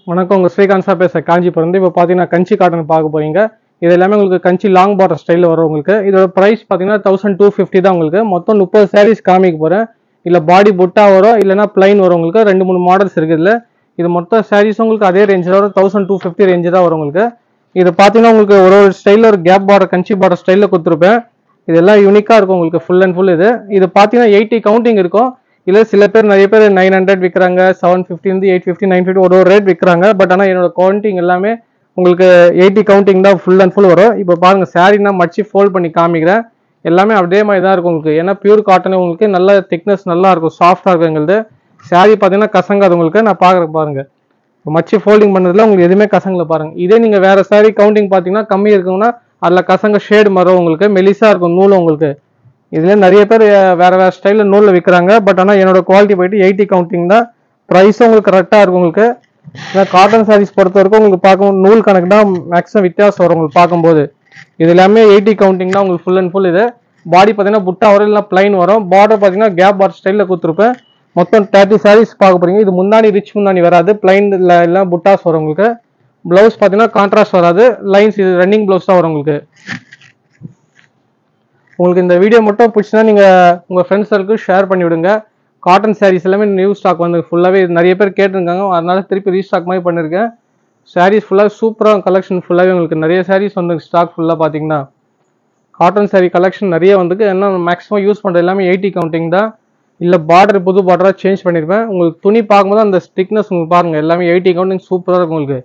வணக்கம், உங்கள் ஸ்ரீகாந்த் சார் பேச காஞ்சிபுரம். இப்போ பார்த்தீங்கன்னா கஞ்சி காட்டன் பார்க்க போறீங்க. இது எல்லாமே உங்களுக்கு கஞ்சி லாங் பார்டர் ஸ்டைலில் வரும். உங்களுக்கு இதோட ப்ரைஸ் பார்த்தீங்கன்னா 1250 தான். உங்களுக்கு மொத்தம் 30 சாரீஸ் காமிக்க போகிறேன். இல்லை பாடி புட்டா வரும், இல்லைனா பிளைன் வரும். உங்களுக்கு 2-3 மாடல்ஸ் இருக்குது. இது மொத்த சாரீஸ் உங்களுக்கு அதே ரேஞ்சில் வரும். 1250 ரேஞ்சு தான் வரும். உங்களுக்கு இது பார்த்தீங்கன்னா உங்களுக்கு ஒரு ஸ்டைலில் ஒரு கேப் பார்டர் கஞ்சி பார்டர் ஸ்டைலில் கொடுத்துருப்பேன். இதெல்லாம் யூனிக்காக இருக்கும் உங்களுக்கு ஃபுல் அண்ட் ஃபுல். இது பார்த்தீங்கன்னா 80 கவுண்டிங் இருக்கும். இல்லை சில பேர் நிறைய பேர் 900 விற்கிறாங்க, 750 850 950 ஒரு ரேட் விற்கிறாங்க. பட் ஆனால் என்னோட கவுண்டிங் எல்லாமே உங்களுக்கு 80 கவுண்டிங் தான் ஃபுல் அண்ட் ஃபுல் வரும். இப்போ பாருங்க, சாரீனா மடிச்சு ஃபோல்ட் பண்ணி காமிக்கிறேன். எல்லாமே அப்படியே மாதிரி தான் இருக்கும் உங்களுக்கு. ஏன்னா பியூர் காட்டன் உங்களுக்கு நல்ல திக்னஸ் நல்லா இருக்கும், சாஃப்டாக இருக்கும். எங்களுக்கு சாரீ பார்த்தீங்கன்னா கசங்காது உங்களுக்கு. நான் பார்க்குறேன் பாருங்க, மடிச்சு ஃபோல்டிங் பண்ணதுல உங்களுக்கு எதுவுமே கசங்கல பாருங்க. இதே நீங்கள் வேற சாரீ கவுண்டிங் பார்த்தீங்கன்னா கம்மி இருக்குங்கன்னா அதில் கசங்க ஷேடு மரம் உங்களுக்கு மெலிசா இருக்கும் நூலும் உங்களுக்கு. இதுல நிறைய பேர் வேற வேற ஸ்டைலில் நூலில் விற்கிறாங்க. பட் ஆனால் என்னோட குவாலிட்டி போயிட்டு 80 கவுண்டிங் தான். ப்ரைஸும் உங்களுக்கு கரெக்டாக இருக்கும் உங்களுக்கு. காட்டன் சாரீஸ் பொறுத்த வரைக்கும் உங்களுக்கு பார்க்கும் நூல் கணக்கு தான் மேக்ஸிமம் வித்தியாசம் வரும் உங்களுக்கு பார்க்கும்போது. இது எல்லாமே 80 கவுண்டிங் தான் உங்களுக்கு ஃபுல் அண்ட் ஃபுல். இது பாடி பார்த்தீங்கன்னா புட்டா வரும், இல்லை பிளைன் வரும். பார்டர் பார்த்தீங்கன்னா கேப் பார்டர் ஸ்டைலில் கொடுத்துருப்பேன். மொத்தம் 30 சாரீஸ் பார்க்க போறீங்க. இது முந்தானி ரிச் முந்தானி வராது, பிளைன் இல்லை புட்டாஸ் வரும் உங்களுக்கு. பிளவுஸ் பார்த்தீங்கன்னா கான்ட்ராஸ்ட் வராது, லைன்ஸ் இது ரன்னிங் பிளவுஸ் தான் வரும் உங்களுக்கு. உங்களுக்கு இந்த வீடியோ மட்டும் பிடிச்சினா நீங்கள் உங்கள் ஃப்ரெண்ட்ஸ் சர்க்கிள் ஷேர் பண்ணி விடுங்க. காட்டன் சாரீஸ் எல்லாமே நியூ ஸ்டாக் வந்து ஃபுல்லாகவே நிறைய பேர் கேட்டிருக்காங்க. அதனால திருப்பி ரீஸ்டாக் மாதிரி பண்ணியிருக்கேன். சாரீஸ் ஃபுல்லாக சூப்பராக கலெக்ஷன் ஃபுல்லாகவே உங்களுக்கு நிறைய சாரீஸ் வந்து ஸ்டாக் ஃபுல்லாக பார்த்தீங்கன்னா காட்டன் சாரீ கலெக்ஷன் நிறைய வந்துருக்கு. ஏன்னா மேக்ஸிமம் யூஸ் பண்ணுறது எல்லாமே 80 கவுண்டிங் தான். இல்லை பார்டர் புது பார்டராக சேஞ்ச் பண்ணியிருப்பேன். உங்களுக்கு துணி பார்க்கும்போது அந்த ஸ்டிக்னஸ் உங்களுக்கு பாருங்கள், எல்லாமே 80 கவுண்டிங் சூப்பராக இருக்கும் உங்களுக்கு.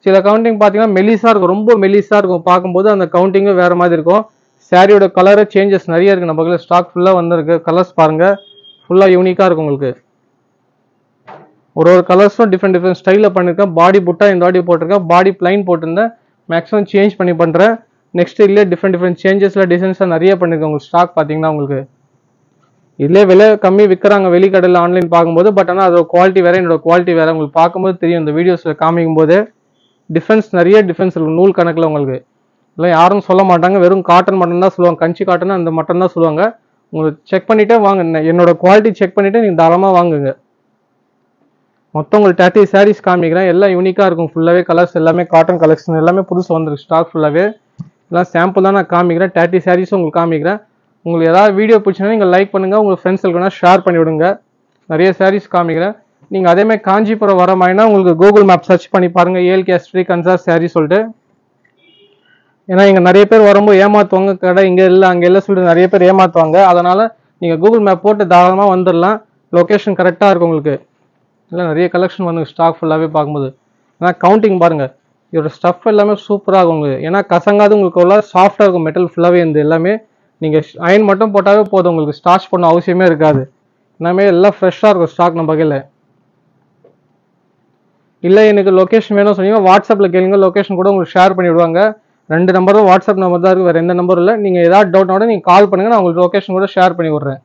சில கவுண்டிங் பார்த்தீங்கன்னா மெலிஸாக இருக்கும், ரொம்ப மெலிஸாக இருக்கும். பார்க்கும்போது அந்த கவுண்டிங்கும் வேறு மாதிரி இருக்கும். சாரியோட கலரு சேஞ்சஸ் நிறைய இருக்குது. நம்ம பக்கத்தில் ஸ்டாக் ஃபுல்லாக வந்துருக்கு. கலர்ஸ் பாருங்கள், ஃபுல்லாக யூனிக்காக இருக்கும் உங்களுக்கு. ஒரு கலர்ஸும் டிஃப்ரெண்ட் ஸ்டைலில் பண்ணியிருக்கேன். பாடி புட்டா இந்த வாட்டி போட்டிருக்கேன், பாடி பிளைன் போட்டிருந்தேன். மேக்ஸிமம் சேஞ்ச் பண்ணி பண்ணுறேன். நெக்ஸ்ட் இல்லையே டிஃப்ரெண்ட் சேஞ்சஸில் டிசைன்ஸாக நிறைய பண்ணியிருக்கேன். உங்களுக்கு ஸ்டாக் பார்த்தீங்கன்னா உங்களுக்கு இதிலே விலை கம்மி விற்கிறாங்க வெளிக்கடையில் ஆன்லைன் பார்க்கும்போது. பட் ஆனால் அதோட குவாலிட்டி வேறு, என்னோட குவாலிட்டி வேறு. உங்களுக்கு பார்க்கும்போது தெரியும், இந்த வீடியோஸில் காமிக்கும் போது நிறைய டிஃப்ரென்ஸ் இருக்கும் நூல் கணக்கில் உங்களுக்கு. இல்லை யாரும் சொல்ல மாட்டாங்க, வெறும் காட்டன் மட்டும் தான் சொல்லுவாங்க. கஞ்சி காட்டன் அந்த மட்டும் தான் சொல்லுவாங்க. உங்களுக்கு செக் பண்ணிட்டே வாங்க, என்னோட குவாலிட்டி செக் பண்ணிட்டு நீங்கள் தாராளமாக வாங்குங்க. மொத்தம் உங்களுக்கு 30 சாரீஸ் காமிக்கிறேன். எல்லாம் யூனிக்காக இருக்கும் ஃபுல்லாகவே. கலர்ஸ் எல்லாமே காட்டன் கலெக்ஷன் எல்லாமே புதுசு வந்துருக்கு ஸ்டாக் ஃபுல்லாகவே. எல்லாம் சாம்பிள் தான் நான் காமிக்கிறேன். 30 சாரீஸும் உங்களுக்கு காமிக்கிறேன். உங்களுக்கு ஏதாவது வீடியோ பிடிச்சினா நீங்கள் லைக் பண்ணுங்கள், உங்கள் ஃப்ரெண்ட்ஸுக்கு ஷேர் பண்ணி விடுங்க. நிறைய சாரீஸ் காமிக்கிறேன். நீங்கள் அதேமாதிரி காஞ்சிபுரம் வர மாதிரினா உங்களுக்கு கூகுள் மேப் சர்ச் பண்ணி பாருங்கள், ஏஎல்கே ஸ்ரீகாந்த் சாரி சொல்லிட்டு. ஏன்னா இங்கே நிறைய பேர் வரும்போது ஏமாற்றுவாங்க, கடை இங்கே இல்லை அங்கே இல்லை சொல்லிட்டு நிறைய பேர் ஏமாற்றுவாங்க. அதனால் நீங்கள் கூகுள் மேப் போட்டு தாராளமாக வந்துடலாம். லொக்கேஷன் கரெக்டாக இருக்கும் உங்களுக்கு. இல்லை நிறைய கலெக்ஷன் வந்து ஸ்டாக் ஃபுல்லாகவே பார்க்கும்போது. ஆனால் கவுண்டிங் பாருங்கள், இதோட ஸ்டஃப் எல்லாமே சூப்பராக இருக்கும் உங்களுக்கு. ஏன்னா கசங்காது உங்களுக்கு உள்ள சாஃப்டாக இருக்கும் மெட்டல் ஃபுல்லாகவே. இந்த எல்லாமே நீங்கள் அயன் மட்டும் போட்டாவே போதும் உங்களுக்கு, ஸ்டார்ச் பண்ண அவசியமே இருக்காது. எல்லாமே எல்லாம் ஃப்ரெஷ்ஷாக இருக்கும் ஸ்டாக் நம்ம வகையில். இல்லை எனக்கு லொக்கேஷன் வேணும் சொன்னீங்கன்னா வாட்ஸ்அப்பில் கேளுங்க, லொக்கேஷன் கூட உங்களுக்கு ஷேர் பண்ணி விடுவாங்க. 2 நம்பரும் வாட்ஸ்அப் நம்பர் தான் இருக்குது, வேறு எந்த நம்பரும் இல்லை. நீங்கள் ஏதாவது டவுட்னா நீங்கள் கால் பண்ணுங்கள், நான் உங்களுக்கு லொக்கேஷன் கூட ஷேர் பண்ணி விட்றேன்.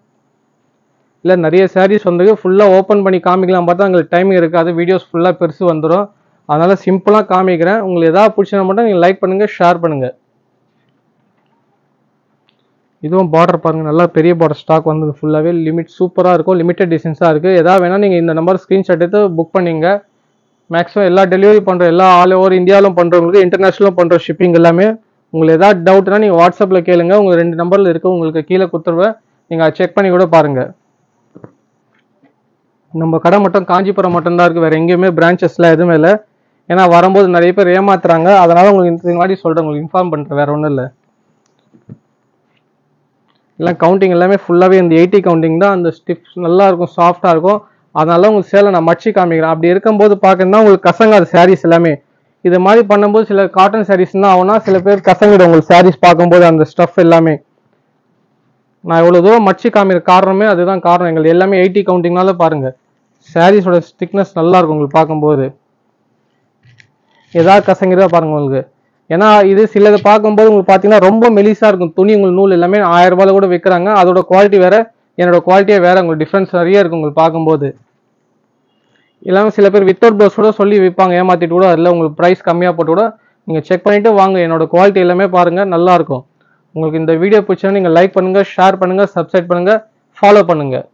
இல்லை நிறைய சாரீஸ் வந்து ஃபுல்லாக ஓப்பன் பண்ணி காமிக்கலாம் பார்த்தா எங்களுக்கு டைமிங் இருக்காது, வீடியோஸ் ஃபுல்லாக பெருசு வந்துடும். அதனால் சிம்பிளாக காமிக்கிறேன். உங்களுக்கு எதாவது பிடிச்சா மட்டும் நீங்கள் லைக் பண்ணுங்கள், ஷேர் பண்ணுங்கள். இதுவும் பார்டர் பாருங்கள், நல்லா பெரிய பார்டர் ஸ்டாக் வந்து ஃபுல்லாகவே லிமிட் சூப்பராக இருக்கும். லிமிட்டட் டிசைன்ஸாக இருக்குது. எதாவது வேணால் நீங்கள் இந்த நம்பர் ஸ்க்ரீன்ஷாட் எடுத்து புக் பண்ணிங்க. மேக்ஸிமம் எல்லா டெலிவரி பண்ணுறோம், எல்லா ஆல் ஓவர் இந்தியாவிலும் பண்ணுறவங்களுக்கு, இன்டர்நேஷ்னலும் பண்ணுற ஷிப்பிங் எல்லாமே. உங்களுக்கு ஏதாவது டவுட்னா நீங்கள் வாட்ஸ்அப்பில் கேளுங்க, உங்களுக்கு 2 நம்பரில் இருக்குது, உங்களுக்கு கீழே கொடுத்துருவேன். நீங்கள் அதை செக் பண்ணி கூட பாருங்கள். நம்ம கடை மட்டும் காஞ்சிபுரம் மட்டும்தான் இருக்குது, வேறு எங்கேயுமே பிரான்ச்சஸ்லாம் எதுவுமே இல்லை. ஏன்னா வரும்போது நிறைய பேர் ஏமாத்துறாங்க. அதனால் உங்களுக்கு இந்த மாதிரி சொல்கிறேன், உங்களுக்கு இன்ஃபார்ம் பண்ணுறேன், வேறு ஒன்றும் இல்லை. எல்லாம் கவுண்டிங் எல்லாமே ஃபுல்லாகவே இந்த 80 கவுண்டிங் தான். அந்த ஸ்டிஃப் நல்லா இருக்கும், சாஃப்டாக இருக்கும். அதனால உங்களுக்கு சேலை நான் மடிச்சு காமிக்கிறேன். அப்படி இருக்கும்போது பார்க்கணுன்னா உங்களுக்கு கசங்காது சாரீஸ் எல்லாமே. இது மாதிரி பண்ணும்போது சில காட்டன் சாரீஸ் தான் ஆகும்னா சில பேர் கசங்கிடும் உங்களுக்கு சாரீஸ் பார்க்கும்போது அந்த ஸ்டஃப் எல்லாமே. நான் இவ்வளோ தூரம் மடிச்சு காமிக்கிற காரணமே அதுதான் காரணம். எங்களுக்கு எல்லாமே 80 கவுண்டிங்னால பாருங்கள் சாரீஸோட திக்னஸ் நல்லா இருக்கும் உங்களுக்கு பார்க்கும்போது. ஏதாவது கசங்கிறதா பாருங்கள் உங்களுக்கு. ஏன்னா இது சிலது பார்க்கும்போது உங்களுக்கு பார்த்தீங்கன்னா ரொம்ப மெலிசாக இருக்கும் துணி. உங்களுக்கு நூல் எல்லாமே 1000 ரூபாயில் கூட விற்கிறாங்க. அதோட குவாலிட்டி வேறு, என்னோட குவாலிட்டியே வேறு. உங்களுக்கு டிஃப்ரென்ஸ் நிறைய இருக்கும் உங்களுக்கு பார்க்கும்போது. எல்லாமே சில பேர் வித்தவுட் ப்ளவுஸ் கூட சொல்லி விற்பாங்க, ஏமாற்றிட்டு கூட. அதில் உங்களுக்கு ப்ரைஸ் கம்மியாக போட்டு கூட நீங்கள் செக் பண்ணிவிட்டு வாங்க. என்னோட குவாலிட்டி எல்லாமே பாருங்கள், நல்லாயிருக்கும். உங்களுக்கு இந்த வீடியோ பிடிச்சா நீங்கள் லைக் பண்ணுங்கள், ஷேர் பண்ணுங்கள், சப்ஸ்கிரைப் பண்ணுங்கள், ஃபாலோ பண்ணுங்கள்.